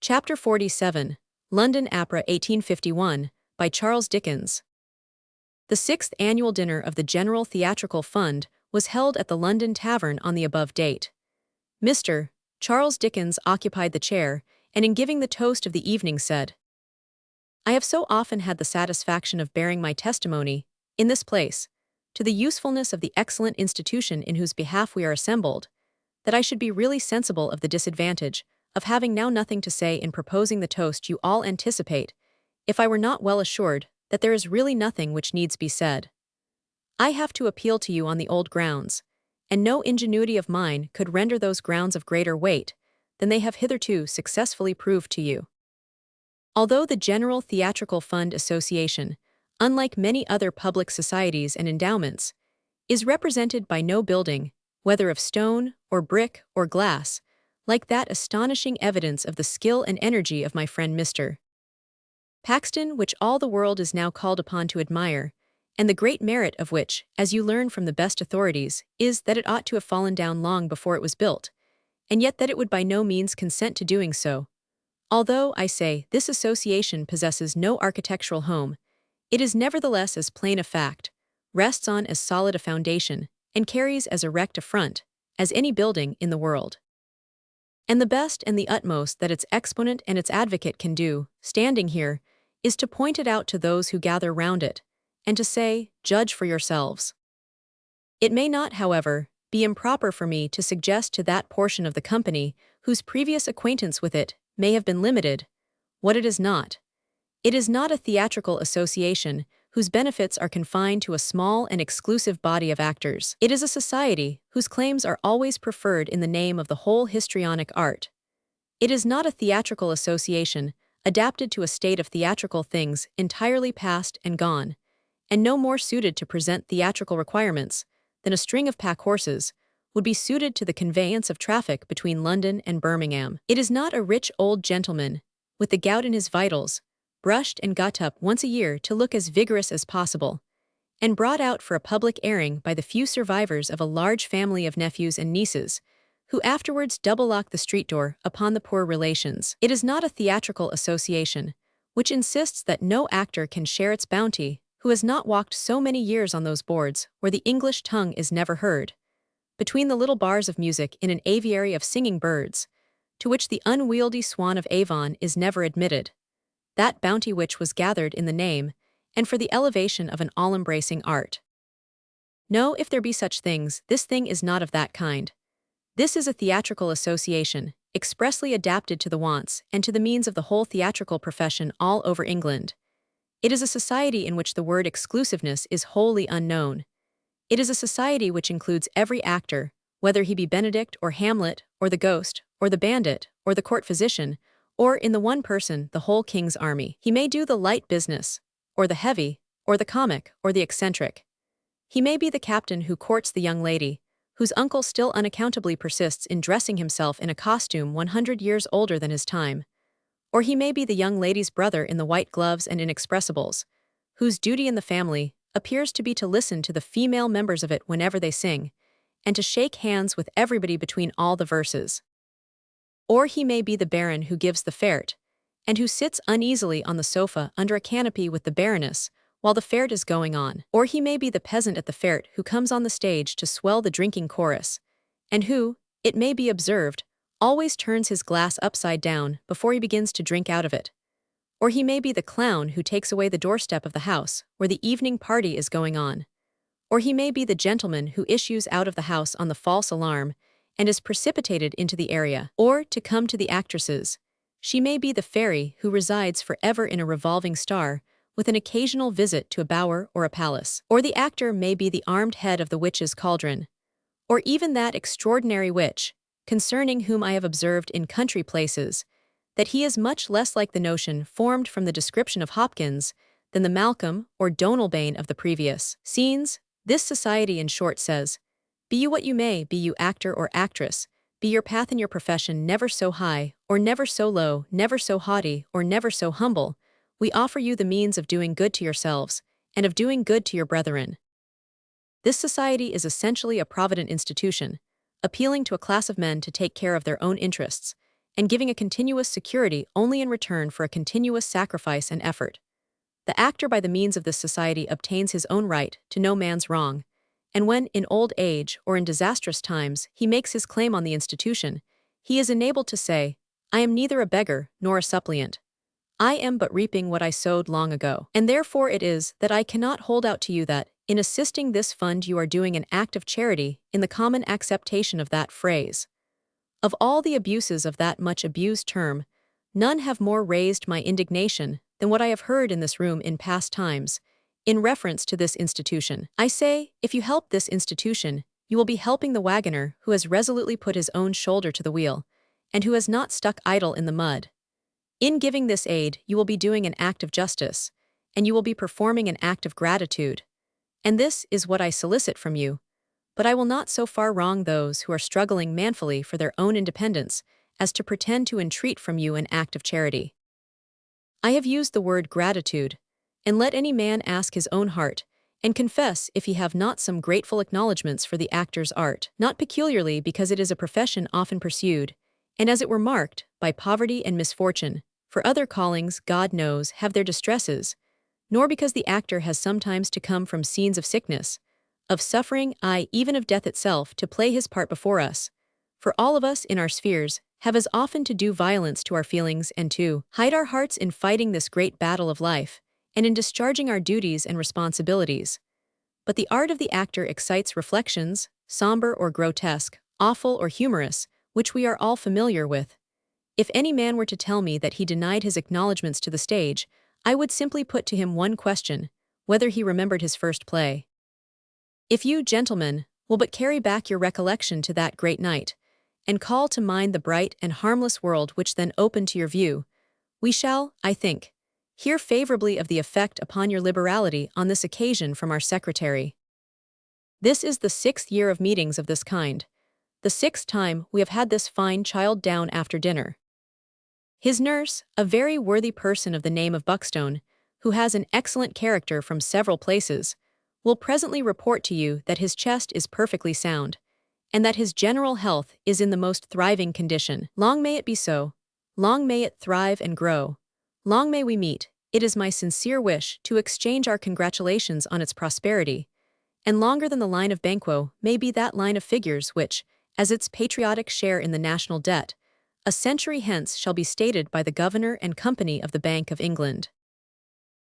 Chapter 47, London Opera 1851, by Charles Dickens. The sixth annual dinner of the General Theatrical Fund was held at the London Tavern on the above date. Mr. Charles Dickens occupied the chair, and in giving the toast of the evening said, "I have so often had the satisfaction of bearing my testimony, in this place, to the usefulness of the excellent institution in whose behalf we are assembled, that I should be really sensible of the disadvantage of having now nothing to say in proposing the toast you all anticipate, if I were not well assured that there is really nothing which needs be said. I have to appeal to you on the old grounds, and no ingenuity of mine could render those grounds of greater weight than they have hitherto successfully proved to you. Although the General Theatrical Fund Association, unlike many other public societies and endowments, is represented by no building, whether of stone or brick or glass, like that astonishing evidence of the skill and energy of my friend Mr. Paxton, which all the world is now called upon to admire, and the great merit of which, as you learn from the best authorities, is that it ought to have fallen down long before it was built, and yet that it would by no means consent to doing so. Although, I say, this association possesses no architectural home, it is nevertheless as plain a fact, rests on as solid a foundation, and carries as erect a front, as any building in the world. And the best and the utmost that its exponent and its advocate can do, standing here, is to point it out to those who gather round it, and to say, judge for yourselves. It may not, however, be improper for me to suggest to that portion of the company whose previous acquaintance with it may have been limited, what it is not. It is not a theatrical association whose benefits are confined to a small and exclusive body of actors. It is a society whose claims are always preferred in the name of the whole histrionic art. It is not a theatrical association adapted to a state of theatrical things entirely past and gone, and no more suited to present theatrical requirements than a string of pack horses would be suited to the conveyance of traffic between London and Birmingham. It is not a rich old gentleman, with the gout in his vitals, brushed and got up once a year to look as vigorous as possible, and brought out for a public airing by the few survivors of a large family of nephews and nieces, who afterwards double-lock the street door upon the poor relations. It is not a theatrical association, which insists that no actor can share its bounty who has not walked so many years on those boards where the English tongue is never heard, between the little bars of music in an aviary of singing birds, to which the unwieldy swan of Avon is never admitted, that bounty which was gathered in the name, and for the elevation of an all-embracing art. No, if there be such things, this thing is not of that kind. This is a theatrical association, expressly adapted to the wants and to the means of the whole theatrical profession all over England. It is a society in which the word exclusiveness is wholly unknown. It is a society which includes every actor, whether he be Benedict or Hamlet or the Ghost or the Bandit or the Court Physician, or in the one person the whole king's army. He may do the light business, or the heavy, or the comic, or the eccentric. He may be the captain who courts the young lady, whose uncle still unaccountably persists in dressing himself in a costume 100 years older than his time. Or he may be the young lady's brother in the white gloves and inexpressibles, whose duty in the family appears to be to listen to the female members of it whenever they sing, and to shake hands with everybody between all the verses. Or he may be the baron who gives the fête, and who sits uneasily on the sofa under a canopy with the baroness while the fête is going on. Or he may be the peasant at the fête who comes on the stage to swell the drinking chorus, and who, it may be observed, always turns his glass upside down before he begins to drink out of it. Or he may be the clown who takes away the doorstep of the house where the evening party is going on. Or he may be the gentleman who issues out of the house on the false alarm and is precipitated into the area. Or, to come to the actresses, she may be the fairy who resides forever in a revolving star, with an occasional visit to a bower or a palace. Or the actor may be the armed head of the witch's cauldron, or even that extraordinary witch, concerning whom I have observed in country places, that he is much less like the notion formed from the description of Hopkins than the Malcolm or Donalbain of the previous scenes. This society, in short, says, be you what you may, be you actor or actress, be your path in your profession never so high, or never so low, never so haughty, or never so humble, we offer you the means of doing good to yourselves, and of doing good to your brethren. This society is essentially a provident institution, appealing to a class of men to take care of their own interests, and giving a continuous security only in return for a continuous sacrifice and effort. The actor by the means of this society obtains his own right to no man's wrong, and when, in old age or in disastrous times, he makes his claim on the institution, he is enabled to say, "I am neither a beggar nor a suppliant. I am but reaping what I sowed long ago." And therefore it is that I cannot hold out to you that, in assisting this fund, you are doing an act of charity in the common acceptation of that phrase. Of all the abuses of that much abused term, none have more raised my indignation than what I have heard in this room in past times, in reference to this institution. I say, if you help this institution, you will be helping the wagoner who has resolutely put his own shoulder to the wheel, and who has not stuck idle in the mud. In giving this aid, you will be doing an act of justice, and you will be performing an act of gratitude. And this is what I solicit from you. But I will not so far wrong those who are struggling manfully for their own independence as to pretend to entreat from you an act of charity. I have used the word gratitude, and let any man ask his own heart, and confess if he have not some grateful acknowledgments for the actor's art, not peculiarly because it is a profession often pursued, and as it were marked by poverty and misfortune, for other callings, God knows, have their distresses, nor because the actor has sometimes to come from scenes of sickness, of suffering, aye, even of death itself, to play his part before us. For all of us in our spheres have as often to do violence to our feelings and to hide our hearts in fighting this great battle of life, and in discharging our duties and responsibilities. But the art of the actor excites reflections, somber or grotesque, awful or humorous, which we are all familiar with. If any man were to tell me that he denied his acknowledgments to the stage, I would simply put to him one question: whether he remembered his first play. If you, gentlemen, will but carry back your recollection to that great night, and call to mind the bright and harmless world which then opened to your view, we shall, I think, hear favorably of the effect upon your liberality on this occasion from our secretary. This is the 6th year of meetings of this kind, the 6th time we have had this fine child down after dinner. His nurse, a very worthy person of the name of Buckstone, who has an excellent character from several places, will presently report to you that his chest is perfectly sound, and that his general health is in the most thriving condition. Long may it be so. Long may it thrive and grow. Long may we meet. It is my sincere wish to exchange our congratulations on its prosperity, and longer than the line of Banquo may be that line of figures which, as its patriotic share in the national debt, a century hence shall be stated by the Governor and Company of the Bank of England.